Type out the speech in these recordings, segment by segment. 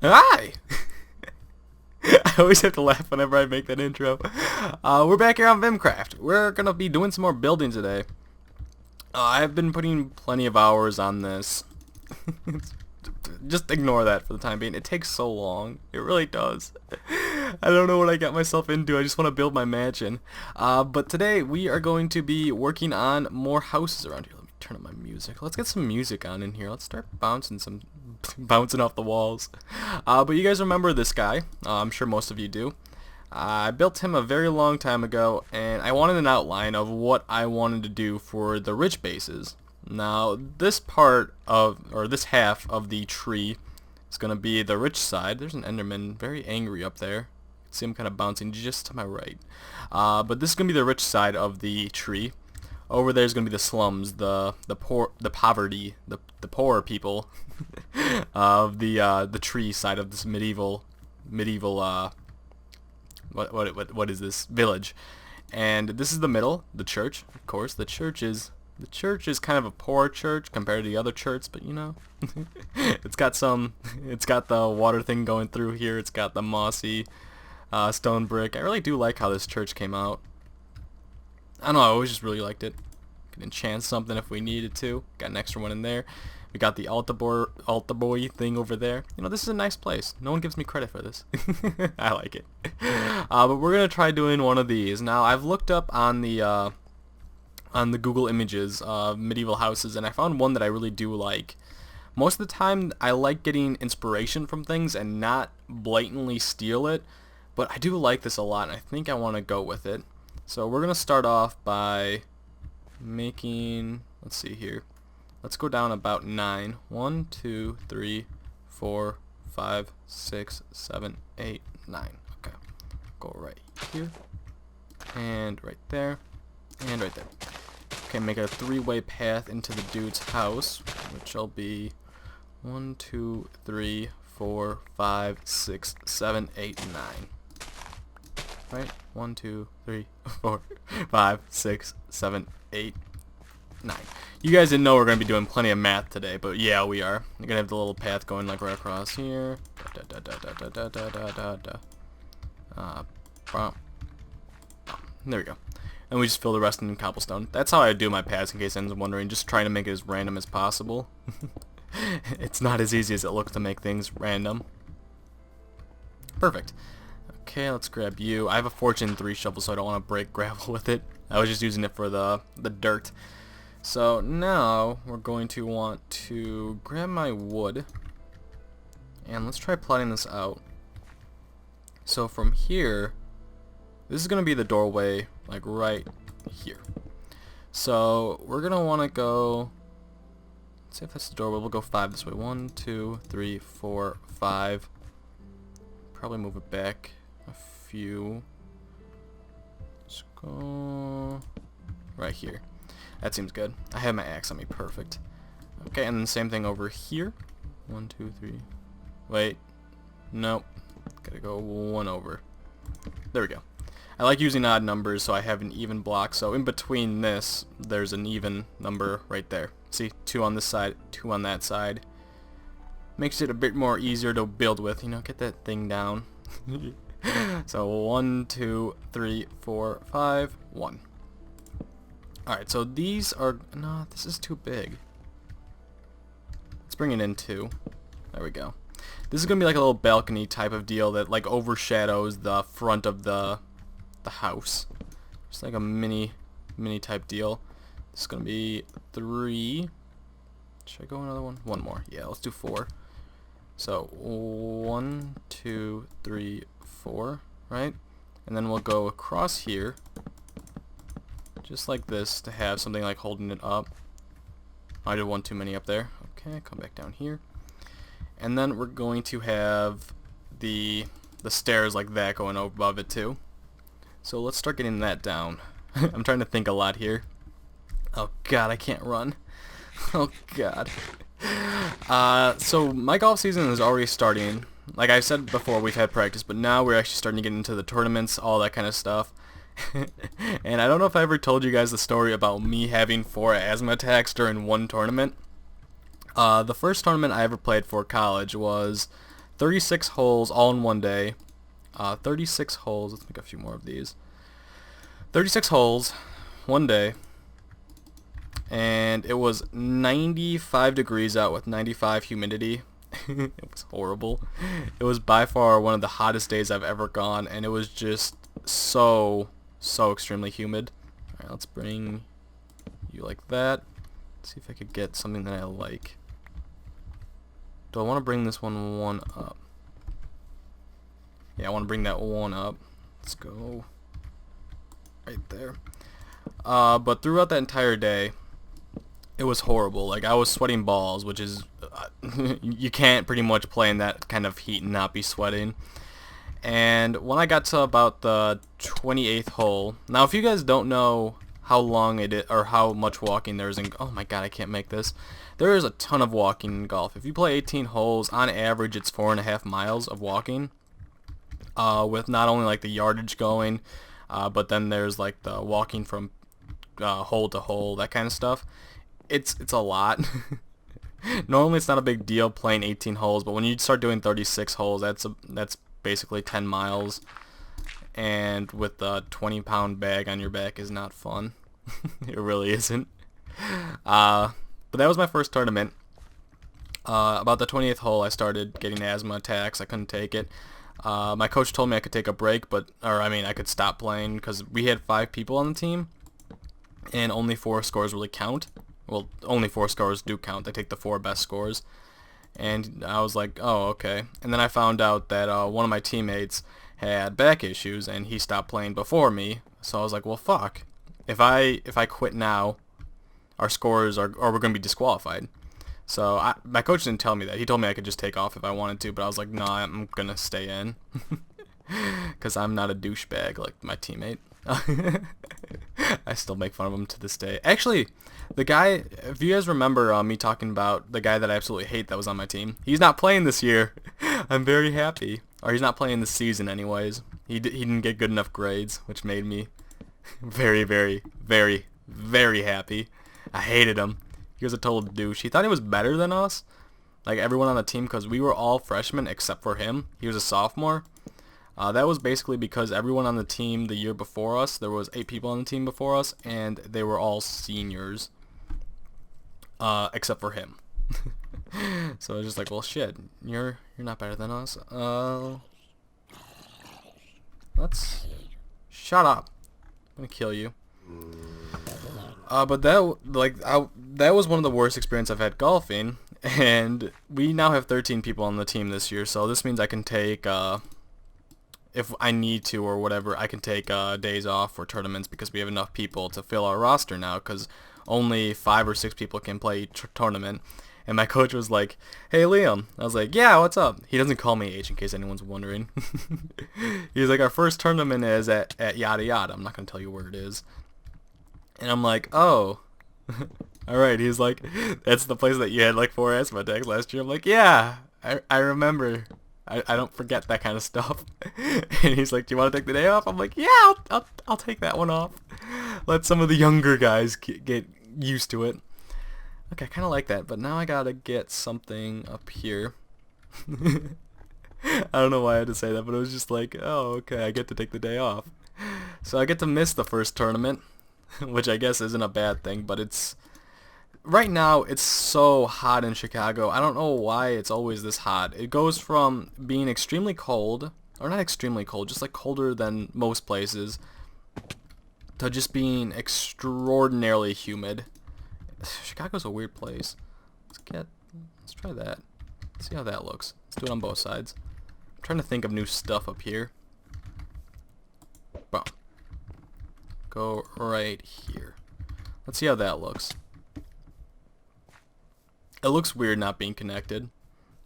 Hi! I always have to laugh whenever I make that intro. We're back here on VimCraft. We're going to be doing some more building today. I've been putting plenty of hours on this. Just ignore that for the time being. It takes so long. It really does. I don't know what I got myself into. I just want to build my mansion. But today we are going to be working on more houses around here. Let me turn up my music. Let's get some music on in here. Let's start bouncing off the walls. But you guys remember this guy. I'm sure most of you do. I built him a very long time ago, and I wanted an outline of what I wanted to do for the rich bases. Now, this part of, or this half of the tree is going to be the rich side. There's an Enderman very angry up there. You can see him kind of bouncing just to my right. But this is going to be the rich side of the tree. Over there is going to be the slums, the poverty, the poor people of the tree side of this medieval what is this village? And this is the middle, the church. Of course, the church is kind of a poor church compared to the other church, but you know, it's got the water thing going through here. It's got the mossy stone brick. I really do like how this church came out. I don't know, I always just really liked it. Could enchant something if we needed to. Got an extra one in there. We got the altar boy thing over there. You know, this is a nice place. No one gives me credit for this. I like it. But we're gonna try doing one of these. Now, I've looked up on the Google Images of medieval houses, and I found one that I really do like. Most of the time, I like getting inspiration from things and not blatantly steal it. But I do like this a lot, and I think I want to go with it. So we're gonna start off by making. Let's see here. Let's go down about 9. 1, 2, 3, 4, 5, 6, 7, 8, 9. Okay. Go right here. And right there. And right there. Okay, make a 3-way path into the dude's house, which will be 1, 2, 3, 4, 5, 6, 7, 8, 9. Right? 1, 2, 3, 4, 5, 6, 7, 8, 9. You guys didn't know we're going to be doing plenty of math today, but yeah, we are. You're going to have the little path going like right across here. There we go. And we just fill the rest in cobblestone. That's how I do my paths, in case anyone's wondering. Just trying to make it as random as possible. It's not as easy as it looks to make things random. Perfect. Okay, let's grab you. I have a Fortune 3 shovel, so I don't want to break gravel with it. I was just using it for the dirt. So now we're going to want to grab my wood, and let's try plotting this out. So from here, this is going to be the doorway, like right here. So we're going to want to go, let's see if that's the doorway. We'll go 5 this way. 1, 2, 3, 4, 5. Probably move it back a few. Let's go right here. That seems good. I have my axe on me. Perfect. Okay, and then same thing over here. 1, 2, 3. Wait. Nope. Gotta go 1 over. There we go. I like using odd numbers so I have an even block. So in between this, there's an even number right there. See? 2 on this side, 2 on that side. Makes it a bit more easier to build with. You know, get that thing down. So 1, 2, 3, 4, 5, 1. Alright, so these are... No, this is too big. Let's bring it in 2. There we go. This is going to be like a little balcony type of deal that like overshadows the front of the house. Just like a mini type deal. This is going to be 3. Should I go another one? 1 more. Yeah, let's do 4. So 1, 2, 3, 4, right? And then we'll go across here. Just like this to have something like holding it up. I did one too many up there. Okay, come back down here. And then we're going to have the stairs like that going above it too. So let's start getting that down. I'm trying to think a lot here. Oh god, I can't run. Oh god. So my golf season is already starting. Like I said before, we've had practice, but now we're actually starting to get into the tournaments, all that kind of stuff. And I don't know if I ever told you guys the story about me having 4 asthma attacks during one tournament. The first tournament I ever played for college was 36 holes all in one day. 36 holes. Let's make a few more of these. 36 holes, one day. And it was 95 degrees out with 95 humidity. It was horrible. It was by far one of the hottest days I've ever gone, and it was just so extremely humid. Alright, let's bring you like that. Let's see if I could get something that I like. Do I want to bring this one up? Yeah, I want to bring that one up. Let's go right there. But throughout that entire day, it was horrible. Like, I was sweating balls, which is you can't pretty much play in that kind of heat and not be sweating. And when I got to about the 28th hole, now if you guys don't know how long it is or how much walking there is in, oh my god, I can't make this. There is a ton of walking in golf. If you play 18 holes, on average it's 4.5 miles of walking, with not only like the yardage going, but then there's like the walking from hole to hole, that kind of stuff. It's a lot. Normally it's not a big deal playing 18 holes, but when you start doing 36 holes, that's basically 10 miles. And with the 20-pound bag on your back is not fun. It really isn't. But that was my first tournament. About the 20th hole, I started getting asthma attacks. I couldn't take it. My coach told me I could take a break, I could stop playing because we had 5 people on the team, and only 4 scores really count. Well, only 4 scores do count. They take the 4 best scores. And I was like, oh, okay. And then I found out that one of my teammates had back issues, and he stopped playing before me. So I was like, well, fuck. If I quit now, our scores are, or we're going to be disqualified. So my coach didn't tell me that. He told me I could just take off if I wanted to, but I was like, no, I'm going to stay in. Because I'm not a douchebag like my teammate. I still make fun of him to this day. Actually, the guy, if you guys remember me talking about the guy that I absolutely hate that was on my team, he's not playing this year. I'm very happy. Or he's not playing this season anyways. He didn't get good enough grades, which made me very, very, very, very happy. I hated him. He was a total douche. He thought he was better than us, like everyone on the team, because we were all freshmen except for him. He was a sophomore. That was basically because everyone on the team the year before us, there was 8 people on the team before us, and they were all seniors, except for him. So I was just like, well, shit, you're not better than us. Let's shut up. I'm gonna kill you. But that was one of the worst experiences I've had golfing, and we now have 13 people on the team this year, so this means I can take if I need to or whatever, I can take days off for tournaments because we have enough people to fill our roster now, because only 5 or 6 people can play each tournament. And my coach was like, hey Liam. I was like, yeah, what's up? He doesn't call me H in case anyone's wondering. He's like, our first tournament is at yada yada. I'm not going to tell you where it is. And I'm like, oh. Alright, he's like, that's the place that you had like 4 asthma attacks last year. I'm like, yeah, I remember. I don't forget that kind of stuff. And he's like, do you want to take the day off? I'm like, yeah, I'll take that one off. Let some of the younger guys get used to it. Okay, I kind of like that, but now I gotta get something up here. I don't know why I had to say that, but it was just like, oh, okay, I get to take the day off. So I get to miss the first tournament, which I guess isn't a bad thing, but it's... Right now, it's so hot in Chicago. I don't know why it's always this hot. It goes from being extremely cold, or not extremely cold, just like colder than most places, to just being extraordinarily humid. Chicago's a weird place. Let's try that. Let's see how that looks. Let's do it on both sides. I'm trying to think of new stuff up here. Boom. Go right here. Let's see how that looks. It looks weird not being connected.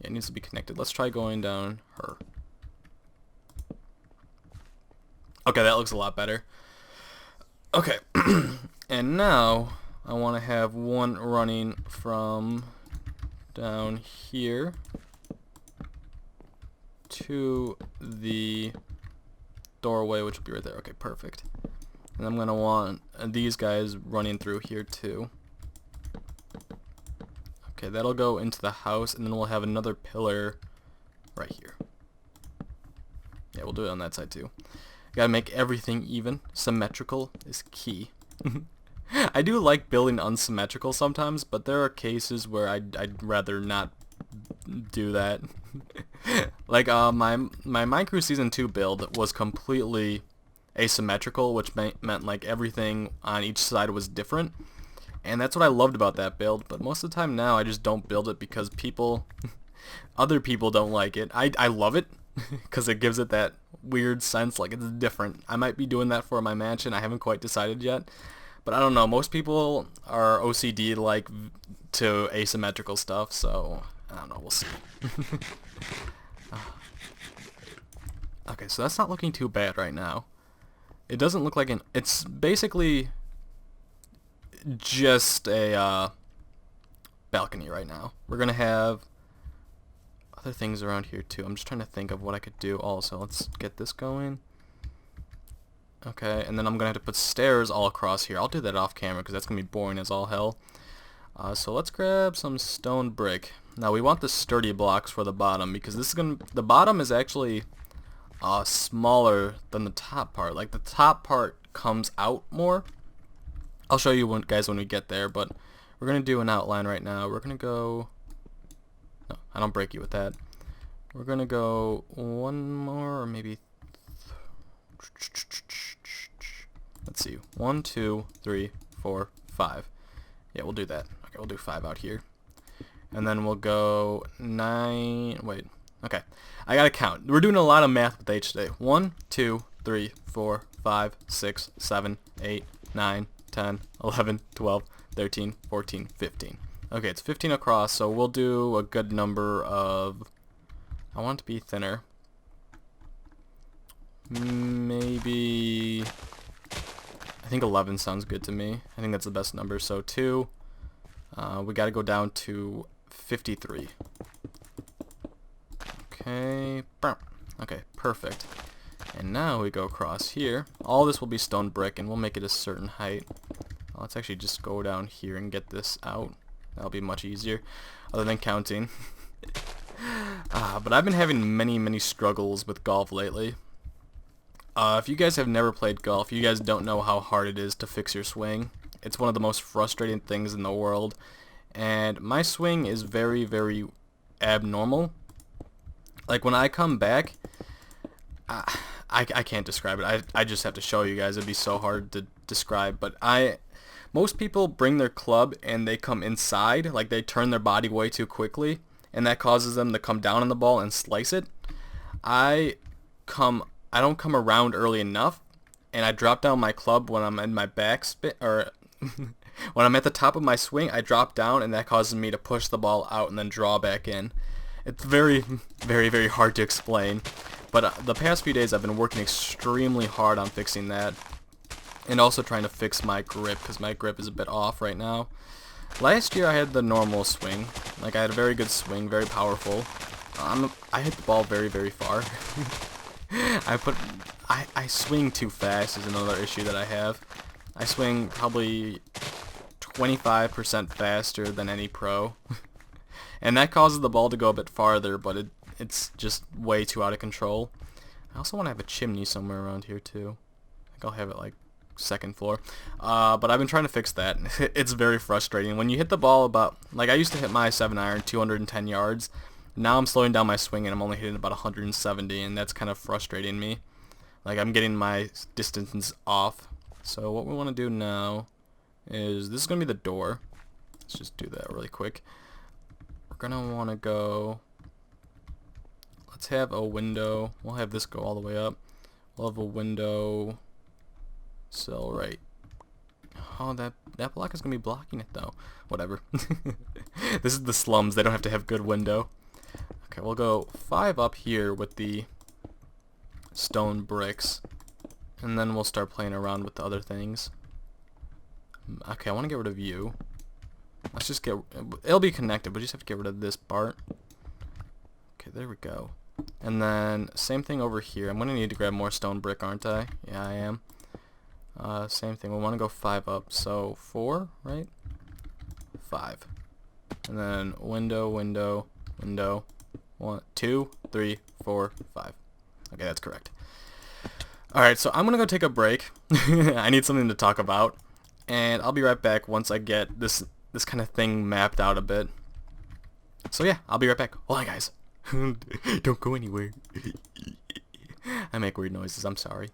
Yeah, it needs to be connected. Let's try going down her. Okay, that looks a lot better. Okay. And now I want to have one running from down here to the doorway, which will be right there. Okay, perfect. And I'm going to want these guys running through here too. Okay, that'll go into the house, and then we'll have another pillar right here. Yeah, we'll do it on that side too. Gotta make everything even. Symmetrical is key. I do like building unsymmetrical sometimes, but there are cases where I'd rather not do that. Like my Minecraft Season 2 build was completely asymmetrical, which meant like everything on each side was different. And that's what I loved about that build, but most of the time now I just don't build it because other people don't like it. I love it because it gives it that weird sense like it's different. I might be doing that for my mansion. I haven't quite decided yet. But I don't know, most people are OCD like to asymmetrical stuff, so I don't know, we'll see. Okay, so that's not looking too bad right now. It doesn't look like it's basically just a balcony right now. We're gonna have other things around here too. I'm just trying to think of what I could do also. Let's get this going. Okay, and then I'm gonna have to put stairs all across here. I'll do that off camera because that's gonna be boring as all hell. So let's grab some stone brick. Now we want the sturdy blocks for the bottom because the bottom is actually smaller than the top part. Like the top part comes out more. I'll show you guys when we get there, but we're gonna do an outline right now. We're gonna go. No, I don't break you with that. We're gonna go one more or maybe. Let's see. 1, 2, 3, 4, 5. Yeah, we'll do that. Okay, we'll do 5 out here. And then we'll go 9. Wait. Okay. I gotta count. We're doing a lot of math with H today. 1, 2, 3, 4, 5, 6, 7, 8, 9, 10, 11, 12, 13, 14, 15. Okay, it's 15 across, so we'll do a good number of... I want it to be thinner. Maybe... I think 11 sounds good to me. I think that's the best number. So 2, we got to go down to 53. Okay, okay, perfect. And now we go across here. All this will be stone brick, and we'll make it a certain height. Let's actually just go down here and get this out. That'll be much easier, other than counting. But I've been having many struggles with golf lately. If you guys have never played golf, you guys don't know how hard it is to fix your swing. It's one of the most frustrating things in the world. And my swing is very abnormal. Like when I come back, I can't describe it. I just have to show you guys. It'd be so hard to describe. But most people bring their club and they come inside, like they turn their body way too quickly, and that causes them to come down on the ball and slice it. I don't come around early enough, and I drop down my club when I'm in my backspin, or when I'm at the top of my swing, I drop down, and that causes me to push the ball out and then draw back in. It's very hard to explain, but the past few days I've been working extremely hard on fixing that, and also trying to fix my grip, because my grip is a bit off right now. Last year I had the normal swing, like I had a very good swing, very powerful. I hit the ball very far. I swing too fast is another issue that I have. I swing probably 25% faster than any pro. And that causes the ball to go a bit farther, but it's just way too out of control. I also want to have a chimney somewhere around here too. I think I'll have it like second floor. But I've been trying to fix that. It's very frustrating. When you hit the ball about, like I used to hit my 7-iron 210 yards. Now I'm slowing down my swing and I'm only hitting about 170, and that's kind of frustrating me. Like I'm getting my distance off. So what we want to do now is, this is going to be the door. Let's just do that really quick. We're going to want to go, let's have a window. We'll have this go all the way up. We'll have a window sill right. Oh, that block is going to be blocking it though. Whatever. This is the slums. They don't have to have good window. Okay, we'll go 5 up here with the stone bricks, and then we'll start playing around with the other things. Okay, I want to get rid of you. Let's just it'll be connected, but you just have to get rid of this part. Okay, there we go. And then same thing over here. I'm going to need to grab more stone brick, aren't I? Yeah, I am. Same thing. We want to go 5 up. So 4, right? 5. And then window, 1, 2, 3, 4, 5. Okay, that's correct. Alright, so I'm gonna go take a break. I need something to talk about. And I'll be right back once I get this kind of thing mapped out a bit. So yeah, I'll be right back. Hold on, guys. Don't go anywhere. I make weird noises, I'm sorry.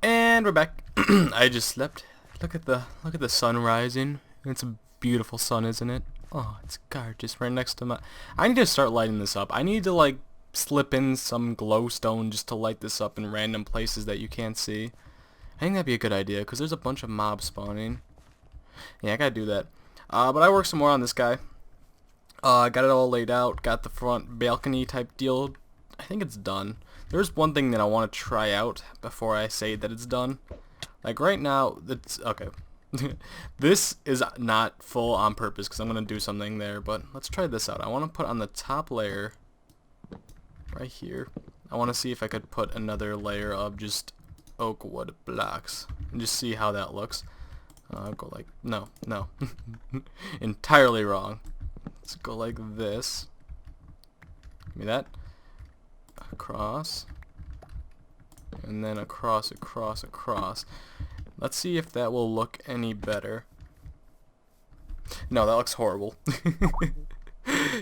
And we're back. I just slept. Look at the sun rising. It's a beautiful sun, isn't it? Oh, it's gorgeous right next to my... I need to start lighting this up. I need to like slip in some glowstone just to light this up in random places that you can't see. I think that'd be a good idea because there's a bunch of mobs spawning. Yeah, I gotta do that. But I worked some more on this guy. I got it all laid out. Got the front balcony type deal. I think it's done. There's one thing that I want to try out before I say that it's done. Like right now, it's okay. This is not full on purpose because I'm gonna do something there. But let's try this out. I want to put on the top layer right here. I want to see if I could put another layer of just oak wood blocks and just see how that looks. I'll go like no, entirely wrong. Let's go like this. Give me that. Across. And then across. Let's see if that will look any better. No, that looks horrible.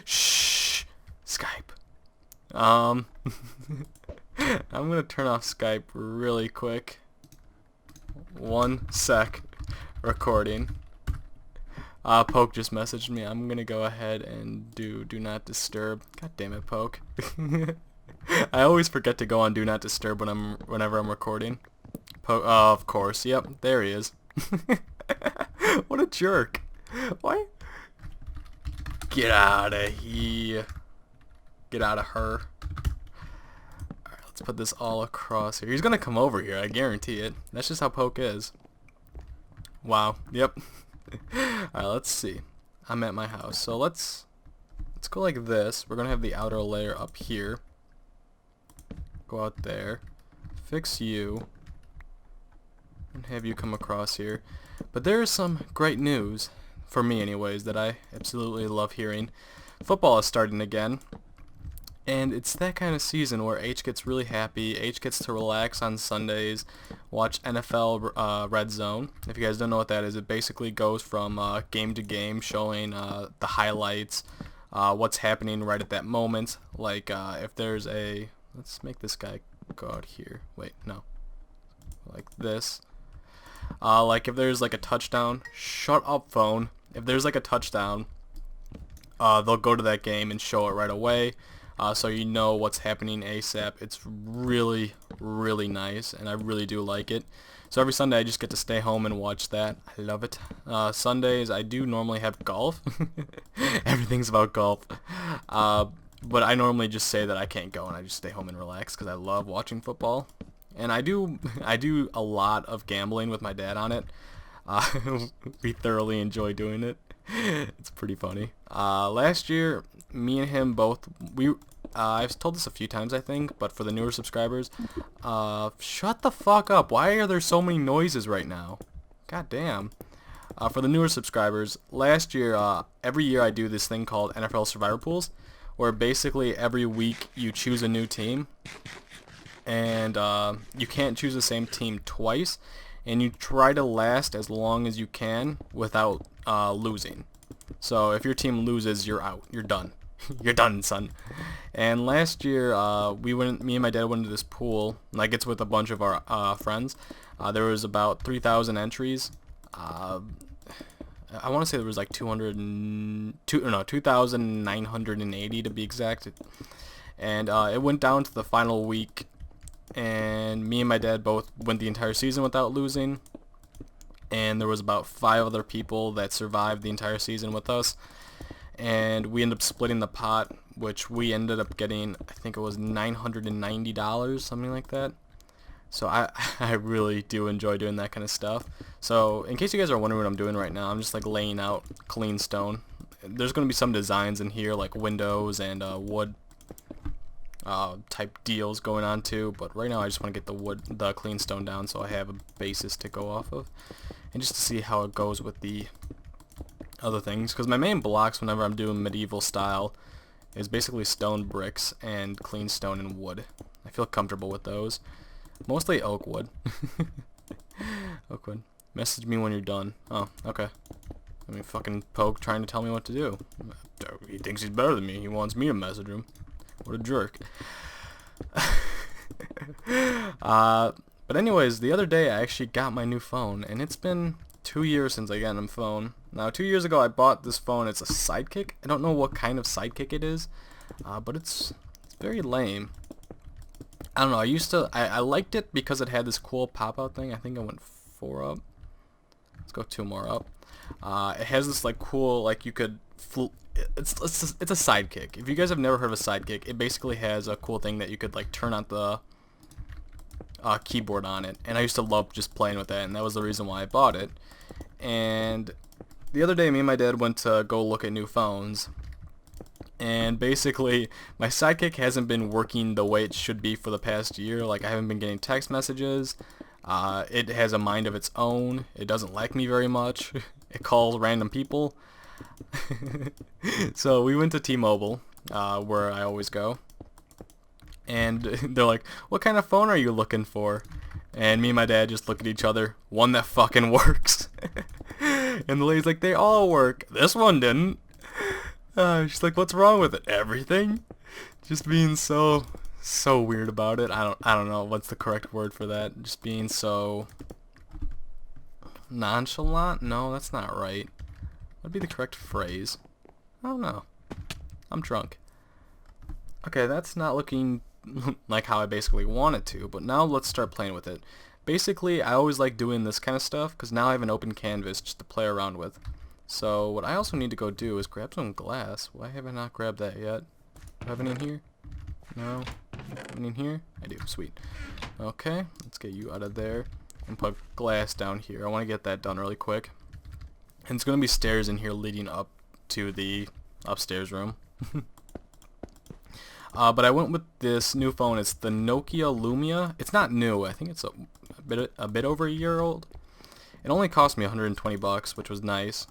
Shh. Skype. I'm gonna turn off Skype really quick. 1 sec. Recording. Poke just messaged me. I'm gonna go ahead and do not disturb. God damn it, Poke. I always forget to go on do not disturb whenever I'm recording. Of course. Yep, there he is. What a jerk. Why? Get out of here. Get out of her. Alright, let's put this all across here. He's gonna come over here, I guarantee it. That's just how Poke is. Wow. Yep. Alright, let's see. I'm at my house. So let's go like this. We're gonna have the outer layer up here. Go out there. Fix you. And have you come across here. But there is some great news, for me anyways, that I absolutely love hearing. Football is starting again. And it's that kind of season where H gets really happy. H gets to relax on Sundays, watch NFL Red Zone. If you guys don't know what that is, it basically goes from game to game, showing the highlights, what's happening right at that moment. Like if there's a... Let's make this guy go out here. Wait, no. Like this. Like if there's like a touchdown. Shut up, phone. If there's like a touchdown, they'll go to that game and show it right away. So you know what's happening ASAP. It's really, really nice, and I really do like it. So every Sunday I just get to stay home and watch that. I love it. Sundays I do normally have golf. Everything's about golf. But I normally just say that I can't go and I just stay home and relax because I love watching football. And I do a lot of gambling with my dad on it. We thoroughly enjoy doing it. It's pretty funny. Last year, me and him both, I've told this a few times I think, but for the newer subscribers, shut the fuck up. Why are there so many noises right now? God damn. For the newer subscribers, last year, every year I do this thing called NFL Survivor Pools, where basically every week you choose a new team, and you can't choose the same team twice, and you try to last as long as you can without losing. So if your team loses, you're out. You're done. You're done, son. And last year, me and my dad went into this pool. Like, it's with a bunch of our friends. There was about 3,000 entries. I want to say there was like 2,980 to be exact. And it went down to the final week, and me and my dad both went the entire season without losing. And there was about 5 other people that survived the entire season with us, and we ended up splitting the pot, which we ended up getting, I think it was $990, something like that. So I really do enjoy doing that kind of stuff. So in case you guys are wondering what I'm doing right now, I'm just like laying out clean stone. There's going to be some designs in here like windows and wood type deals going on too, but right now I just want to get the clean stone down so I have a basis to go off of, and just to see how it goes with the other things, because my main blocks whenever I'm doing medieval style is basically stone bricks and clean stone and wood. I feel comfortable with those. Mostly oak wood. Oak wood. Message me when you're done. Oh, okay. I mean, fucking Poke trying to tell me what to do. He thinks he's better than me. He wants me to message him. What a jerk. But anyways, the other day I actually got my new phone, and it's been 2 years since I got a phone. Now, 2 years ago I bought this phone. It's a Sidekick. I don't know what kind of Sidekick it is, but it's very lame. I don't know. I liked it because it had this cool pop-out thing. I think I went 4 up. Let's go 2 more up. It has this like cool, like you could it's a Sidekick. If you guys have never heard of a Sidekick, it basically has a cool thing that you could like turn on the keyboard on it, and I used to love just playing with that, and that was the reason why I bought it. And the other day me and my dad went to go look at new phones, and basically my Sidekick hasn't been working the way it should be for the past year. Like, I haven't been getting text messages. It has a mind of its own. It doesn't like me very much. It calls random people. So we went to T-Mobile, where I always go, and they're like, what kind of phone are you looking for? And me and my dad just look at each other. One that fucking works. And the lady's like, they all work. This one didn't. She's like, what's wrong with it? Everything. Just being so weird about it. I don't know what's the correct word for that. Just being so nonchalant? No, that's not right. What'd be the correct phrase? I don't know. I'm drunk. Okay, that's not looking like how I basically want it to, but now let's start playing with it. Basically, I always like doing this kind of stuff because now I have an open canvas just to play around with. So what I also need to go do is grab some glass. Why have I not grabbed that yet? Do I have any in here? No? Any in here? I do. Sweet. Okay, let's get you out of there and put glass down here. I want to get that done really quick. And it's going to be stairs in here leading up to the upstairs room. But I went with this new phone. It's the Nokia Lumia. It's not new. I think it's a bit over a year old. It only cost me 120 bucks, which was nice.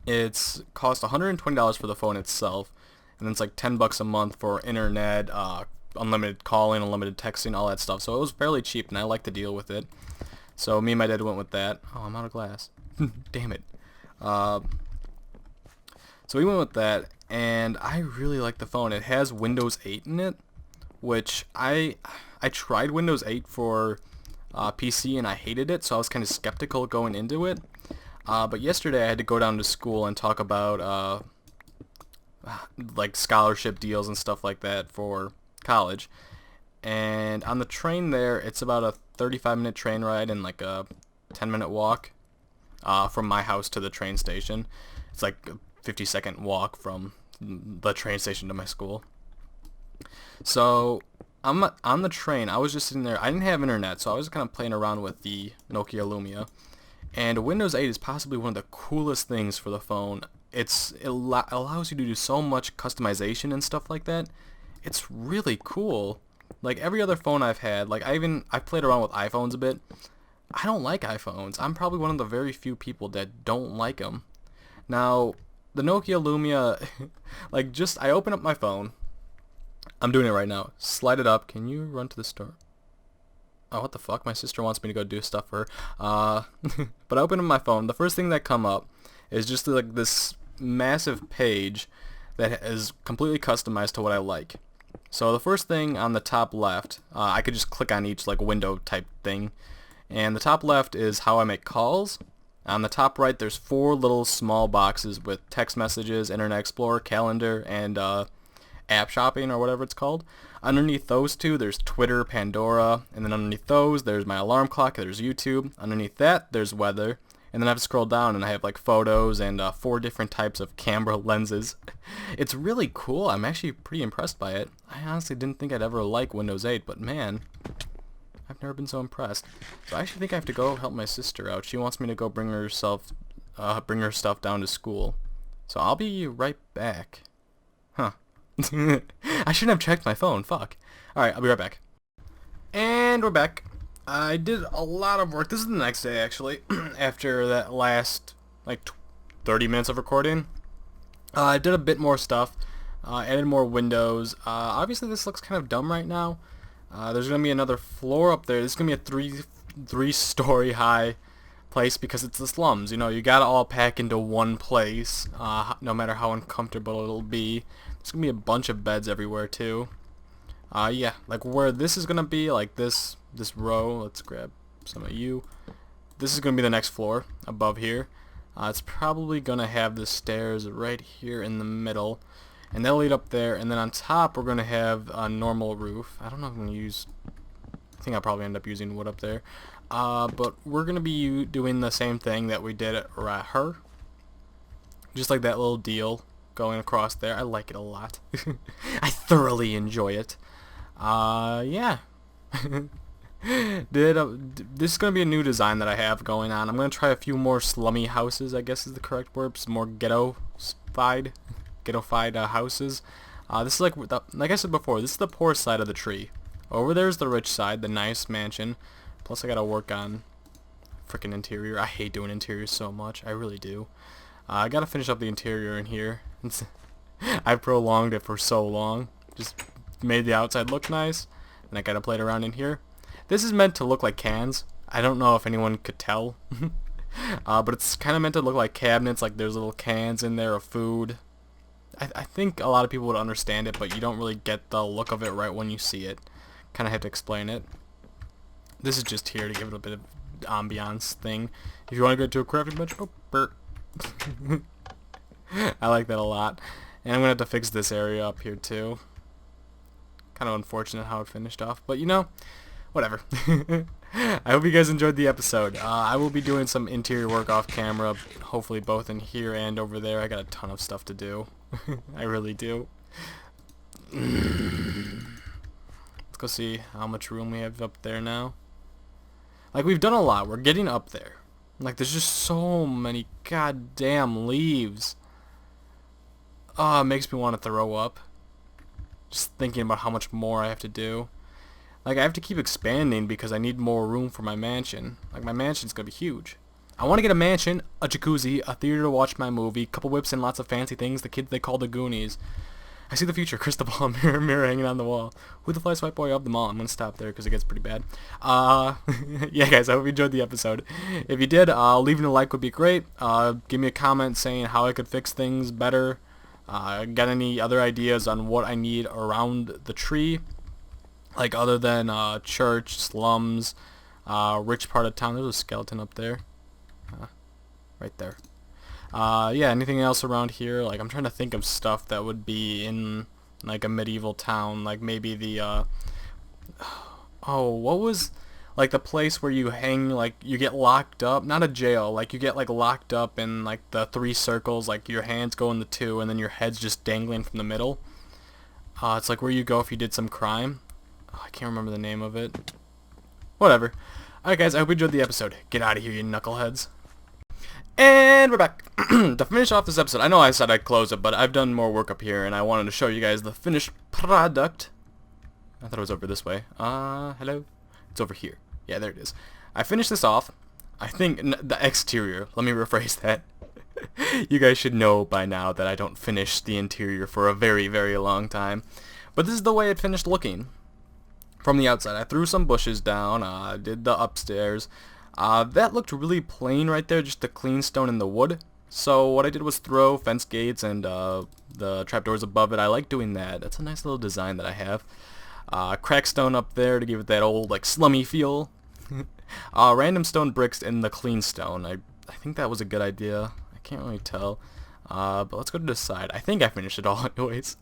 It's cost $120 for the phone itself, and then it's like 10 bucks a month for internet, unlimited calling, unlimited texting, all that stuff. So it was fairly cheap, and I like to deal with it. So me and my dad went with that. Oh, I'm out of glass. Damn it. So we went with that, and I really like the phone. It has Windows 8 in it, which I tried Windows 8 for PC, and I hated it, so I was kind of skeptical going into it. But yesterday I had to go down to school and talk about like scholarship deals and stuff like that for college. And on the train there, it's about a 35-minute train ride and like a 10-minute walk from my house to the train station. It's like a 50-second walk from the train station to my school. So I'm on the train. I was just sitting there. I didn't have internet, so I was kind of playing around with the Nokia Lumia. And Windows 8 is possibly one of the coolest things for the phone. It allows you to do so much customization and stuff like that. It's really cool. Like every other phone I've had, like I've played around with iPhones a bit. I don't like iPhones. I'm probably one of the very few people that don't like them. Now, the Nokia Lumia, like I open up my phone. I'm doing it right now. Slide it up. Can you run to the store? Oh, what the fuck? My sister wants me to go do stuff for her. But I open up my phone. The first thing that come up is just like this massive page that is completely customized to what I like. So the first thing on the top left, I could just click on each like window type thing. And the top left is how I make calls. On the top right, there's 4 little small boxes with text messages, Internet Explorer, calendar, and app shopping or whatever it's called. Underneath those 2, there's Twitter, Pandora, and then underneath those, there's my alarm clock, there's YouTube. Underneath that, there's weather. And then I have to scroll down and I have like photos and 4 different types of camera lenses. It's really cool. I'm actually pretty impressed by it. I honestly didn't think I'd ever like Windows 8, but man, I've never been so impressed. So I actually think I have to go help my sister out. She wants me to go bring her stuff down to school. So I'll be right back. Huh. I shouldn't have checked my phone. Fuck. Alright, I'll be right back. And we're back. I did a lot of work. This is the next day, actually, after that last, like, 30 minutes of recording. I did a bit more stuff. Added more windows. Obviously this looks kind of dumb right now. There's gonna be another floor up there. This is gonna be a three-story high place because it's the slums. You know, you gotta all pack into one place, no matter how uncomfortable it'll be. There's gonna be a bunch of beds everywhere too. Yeah, like where this is gonna be, like this row. Let's grab some of you. This is gonna be the next floor above here. It's probably gonna have the stairs right here in the middle, and they'll lead up there. And then on top, we're gonna have a normal roof. I don't know if I'm gonna use. I think I'll probably end up using wood up there. But we're gonna be doing the same thing that we did at her. Just like that little deal going across there. I like it a lot. I thoroughly enjoy it. Yeah. This is going to be a new design that I have going on. I'm going to try a few more slummy houses, I guess is the correct word. Some more ghetto-fied houses. This is like I said before, this is the poor side of the tree. Over there is the rich side, the nice mansion. Plus I got to work on freaking interior. I hate doing interiors so much. I really do. I got to finish up the interior in here. I prolonged it for so long. Just made the outside look nice. And I got to play it around in here. This is meant to look like cans. I don't know if anyone could tell. But it's kind of meant to look like cabinets, like there's little cans in there of food. I think a lot of people would understand it, but you don't really get the look of it right when you see it. Kind of have to explain it. This is just here to give it a bit of ambiance thing. If you want to go to a crafting bench, oh, burp. I like that a lot. And I'm going to have to fix this area up here too. Kind of unfortunate how it finished off, but you know, whatever. I hope you guys enjoyed the episode. I will be doing some interior work off camera, hopefully both in here and over there. I got a ton of stuff to do. I really do. Let's go see how much room we have up there now. Like, we've done a lot. We're getting up there. Like, there's just so many goddamn leaves. Oh, it makes me want to throw up. Just thinking about how much more I have to do. Like, I have to keep expanding because I need more room for my mansion. Like, my mansion's gonna be huge. I want to get a mansion, a jacuzzi, a theater to watch my movie, couple whips and lots of fancy things the kids they call the Goonies. I see the future, crystal ball, mirror hanging on the wall. Who the flies white boy of them all? I'm gonna stop there because it gets pretty bad. Yeah, guys, I hope you enjoyed the episode. If you did, leaving a like would be great. Give me a comment saying how I could fix things better. Got any other ideas on what I need around the tree? Like other than church, slums, rich part of town. There's a skeleton up there. Right there. Yeah, anything else around here? Like, I'm trying to think of stuff that would be in like a medieval town. Like maybe the oh, what was like the place where you hang, like you get locked up? Not a jail. Like you get like locked up in like the 3 circles. Like your hands go in the 2, and then your head's just dangling from the middle. It's like where you go if you did some crime. Oh, I can't remember the name of it. Whatever. Alright guys, I hope you enjoyed the episode. Get out of here, you knuckleheads. And we're back. To finish off this episode, I know I said I'd close it, but I've done more work up here, and I wanted to show you guys the finished product. I thought it was over this way. Hello? It's over here. Yeah, there it is. I finished this off. I think the exterior. Let me rephrase that. You guys should know by now that I don't finish the interior for a very, very long time. But this is the way it finished looking. From the outside, I threw some bushes down, did the upstairs. That looked really plain right there, just the clean stone and the wood. So what I did was throw fence gates and the trapdoors above it. I like doing that. That's a nice little design that I have. Crack stone up there to give it that old like slummy feel. Random stone bricks in the clean stone. I think that was a good idea. I can't really tell. But let's go to the side. I think I finished it all anyways.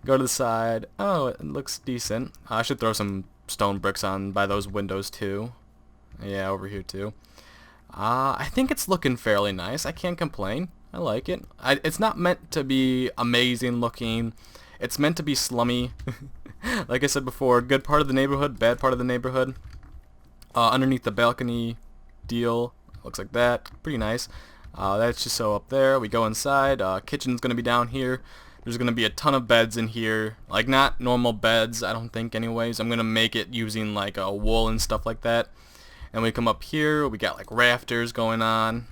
Go to the side. Oh, it looks decent. I should throw some stone bricks on by those windows too. Yeah, over here too. I think it's looking fairly nice. I can't complain. I like it. It's not meant to be amazing looking. It's meant to be slummy. Like I said before, good part of the neighborhood, bad part of the neighborhood. Underneath the balcony deal, looks like that. Pretty nice. That's just so up there. We go inside. Kitchen's gonna be down here. There's gonna be a ton of beds in here. Like not normal beds, I don't think anyways. I'm gonna make it using like wool and stuff like that. And we come up here, we got like rafters going on.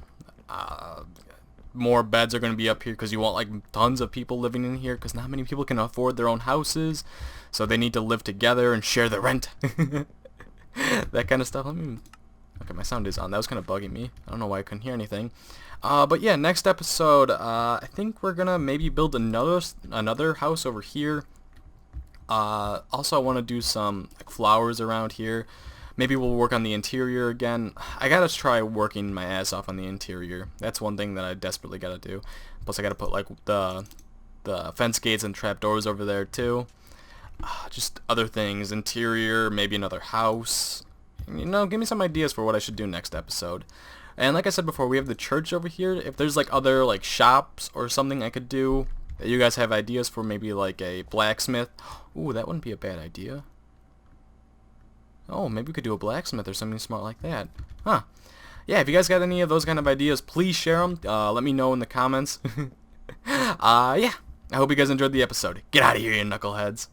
more beds are going to be up here because you want like tons of people living in here, because not many people can afford their own houses, so they need to live together and share the rent. That kind of stuff. Okay, my sound is on. That was kind of bugging me. I don't know why I couldn't hear anything. But yeah, next episode, I think we're gonna maybe build another house over here. Also, I want to do some like flowers around here. Maybe we'll work on the interior again. I gotta try working my ass off on the interior. That's one thing that I desperately gotta do. Plus, I gotta put like the fence gates and trapdoors over there too. Just other things, interior, maybe another house. You know, give me some ideas for what I should do next episode. And like I said before, we have the church over here. If there's like other like shops or something I could do that you guys have ideas for, maybe like a blacksmith. Ooh, that wouldn't be a bad idea. Oh, maybe we could do a blacksmith or something smart like that. Huh. Yeah, if you guys got any of those kind of ideas, please share them. Let me know in the comments. Yeah. I hope you guys enjoyed the episode. Get out of here, you knuckleheads.